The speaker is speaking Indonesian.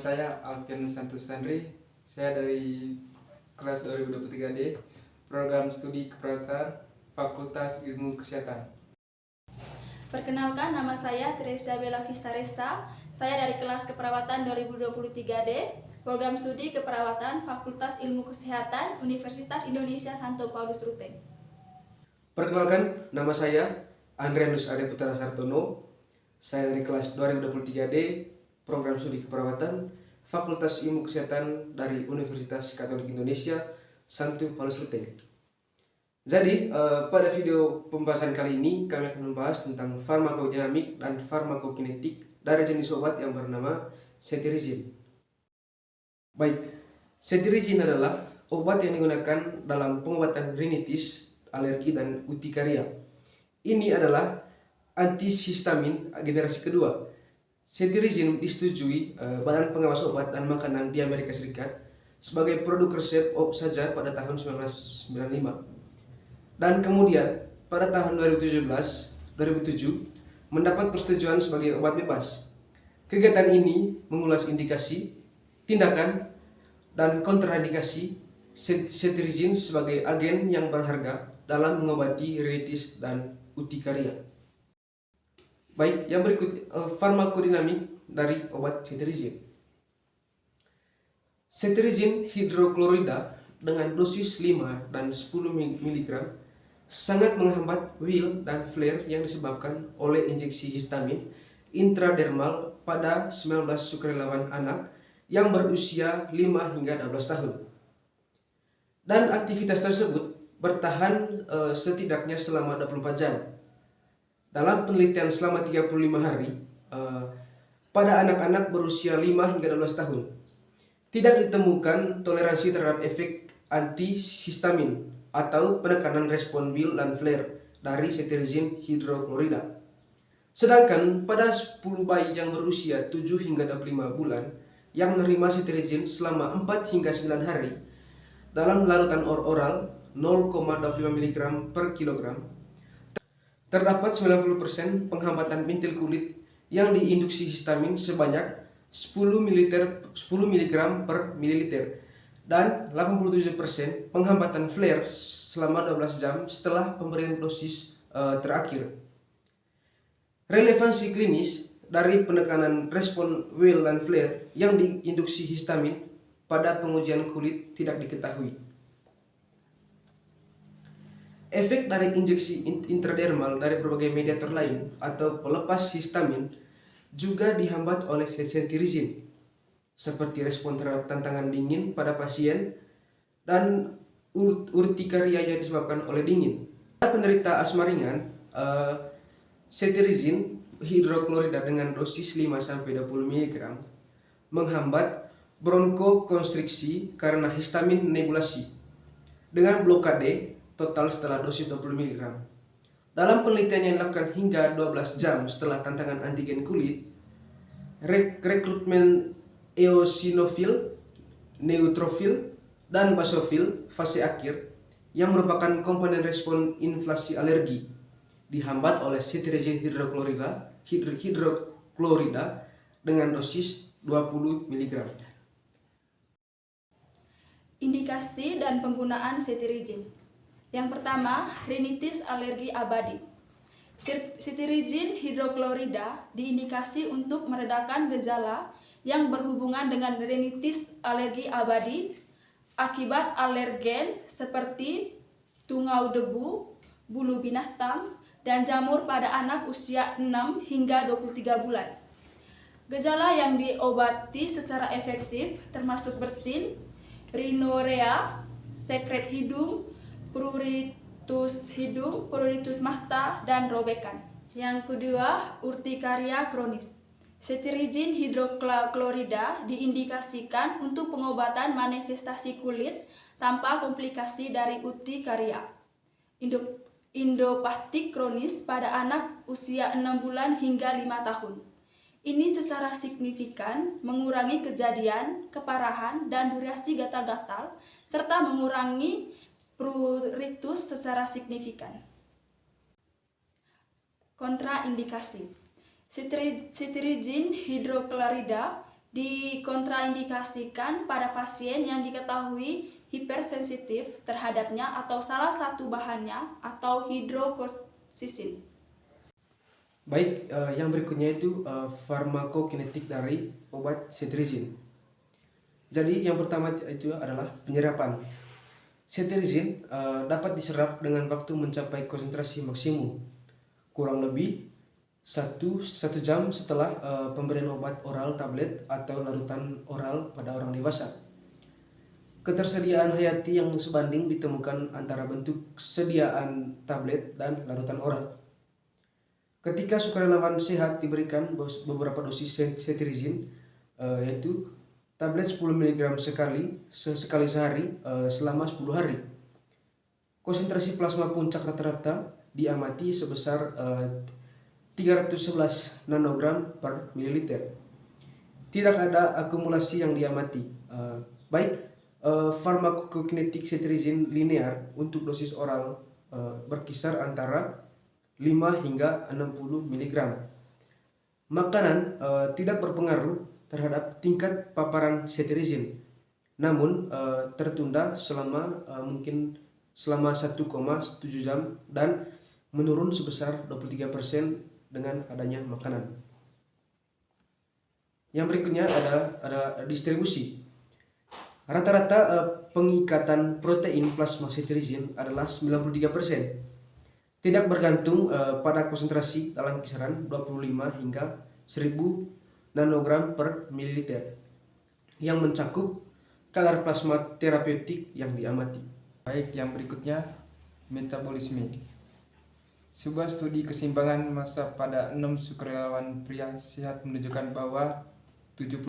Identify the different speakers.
Speaker 1: saya Alfian Santos Sandri. Saya dari kelas 2023D, program studi keperawatan Fakultas Ilmu Kesehatan.
Speaker 2: Perkenalkan, nama saya Teresa Bella Vistaresa. Saya dari kelas keperawatan 2023D, program studi keperawatan Fakultas Ilmu Kesehatan Universitas Indonesia Santo Paulus Ruteng.
Speaker 3: Perkenalkan, nama saya Andrianus Ade Putra Sartono. Saya dari kelas 2023D, program studi keperawatan Fakultas Ilmu Kesehatan dari Universitas Katolik Indonesia Santo Paulus Ruteng. Jadi, pada video pembahasan kali ini kami akan membahas tentang farmakodinamik dan farmakokinetik dari jenis obat yang bernama cetirizine. Baik, cetirizine adalah obat yang digunakan dalam pengobatan rinitis, alergi, dan urtikaria. Ini adalah antihistamin generasi kedua. Cetirizine disetujui Badan Pengawas Obat dan Makanan di Amerika Serikat sebagai produk resep saja pada tahun 1995. Dan kemudian pada tahun 2007 mendapat persetujuan sebagai obat bebas. Kegiatan ini mengulas indikasi, tindakan, dan kontraindikasi cetirizine sebagai agen yang berharga dalam mengobati rinitis dan urtikaria. Baik, yang berikut farmakodinamik dari obat cetirizine. Cetirizine hidroklorida dengan dosis 5 dan 10 mg sangat menghambat wheal dan flare yang disebabkan oleh injeksi histamin intradermal pada 19 sukarelawan anak yang berusia 5 hingga 12 tahun. Dan aktivitas tersebut bertahan setidaknya selama 24 jam. Dalam penelitian selama 35 hari pada anak-anak berusia 5 hingga 12 tahun, tidak ditemukan toleransi terhadap efek antihistamin atau penekanan respon wheal dan flare dari cetirizine hidroklorida. Sedangkan pada 10 bayi yang berusia 7 hingga 25 bulan yang menerima cetirizine selama 4 hingga 9 hari dalam larutan oral 0,25 mg per kilogram, terdapat 90% penghambatan bintil kulit yang diinduksi histamin sebanyak 10 mg per mililiter dan 87% penghambatan flare selama 12 jam setelah pemberian dosis terakhir. Relevansi klinis dari penekanan respon wheal dan flare yang diinduksi histamin pada pengujian kulit tidak diketahui. Efek dari injeksi intradermal dari berbagai mediator lain atau pelepas histamin juga dihambat oleh cetirizine, seperti respon terhadap tantangan dingin pada pasien dan urtikaria yang disebabkan oleh dingin. Pada penderita asma ringan, cetirizine hidroklorida dengan dosis 5-20 mg menghambat bronkokonstriksi karena histamin nebulasi dengan blokade total setelah dosis 20 mg. Dalam penelitian yang dilakukan hingga 12 jam setelah tantangan antigen kulit, rekrutmen eosinofil, neutrofil, dan basofil fase akhir yang merupakan komponen respon inflasi alergi dihambat oleh cetirizine hidroklorida dengan dosis 20 mg.
Speaker 2: Indikasi dan penggunaan cetirizine. Yang pertama, rinitis alergi abadi. Cetirizine hidroklorida diindikasi untuk meredakan gejala yang berhubungan dengan rinitis alergi abadi akibat alergen seperti tungau debu, bulu binatang, dan jamur pada anak usia 6 hingga 23 bulan. Gejala yang diobati secara efektif termasuk bersin, rhinorea, sekret hidung, pruritus hidung, pruritus mahta, dan robekan. Yang kedua, urtikaria kronis. Cetirizine hidroklorida diindikasikan untuk pengobatan manifestasi kulit tanpa komplikasi dari urtikaria. Idiopathic kronis pada anak usia 6 bulan hingga 5 tahun. Ini secara signifikan mengurangi kejadian, keparahan, dan durasi gatal-gatal, serta mengurangi pruritus secara signifikan. Kontraindikasi. Cetirizine hidroklorida dikontraindikasikan pada pasien yang diketahui hipersensitif terhadapnya atau salah satu bahannya atau hidrokortisin.
Speaker 3: Baik, yang berikutnya itu farmakokinetik dari obat cetirizine. Jadi yang pertama itu adalah penyerapan. Cetirizine dapat diserap dengan waktu mencapai konsentrasi maksimum, kurang lebih 1 jam setelah pemberian obat oral tablet atau larutan oral pada orang dewasa. Ketersediaan hayati yang sebanding ditemukan antara bentuk sediaan tablet dan larutan oral. Ketika sukarelawan sehat diberikan beberapa dosis cetirizine, yaitu tablet 10 mg sekali sehari selama 10 hari. Konsentrasi plasma puncak rata-rata diamati sebesar 311 nanogram per mililiter. Tidak ada akumulasi yang diamati. Farmakokinetik cetirizine linear untuk dosis oral berkisar antara 5 hingga 60 mg. Makanan tidak berpengaruh terhadap tingkat paparan cetirizine, namun tertunda selama 1,7 jam dan menurun sebesar 23% dengan adanya makanan. Yang berikutnya adalah distribusi. Rata-rata pengikatan protein plasma cetirizine adalah 93%. Tidak bergantung pada konsentrasi dalam kisaran 25 hingga 1000 nanogram per mililiter yang mencakup kadar plasma terapeutik yang diamati.
Speaker 1: Baik, yang berikutnya metabolisme. Sebuah studi keseimbangan massa pada 6 sukarelawan pria sehat menunjukkan bahwa 70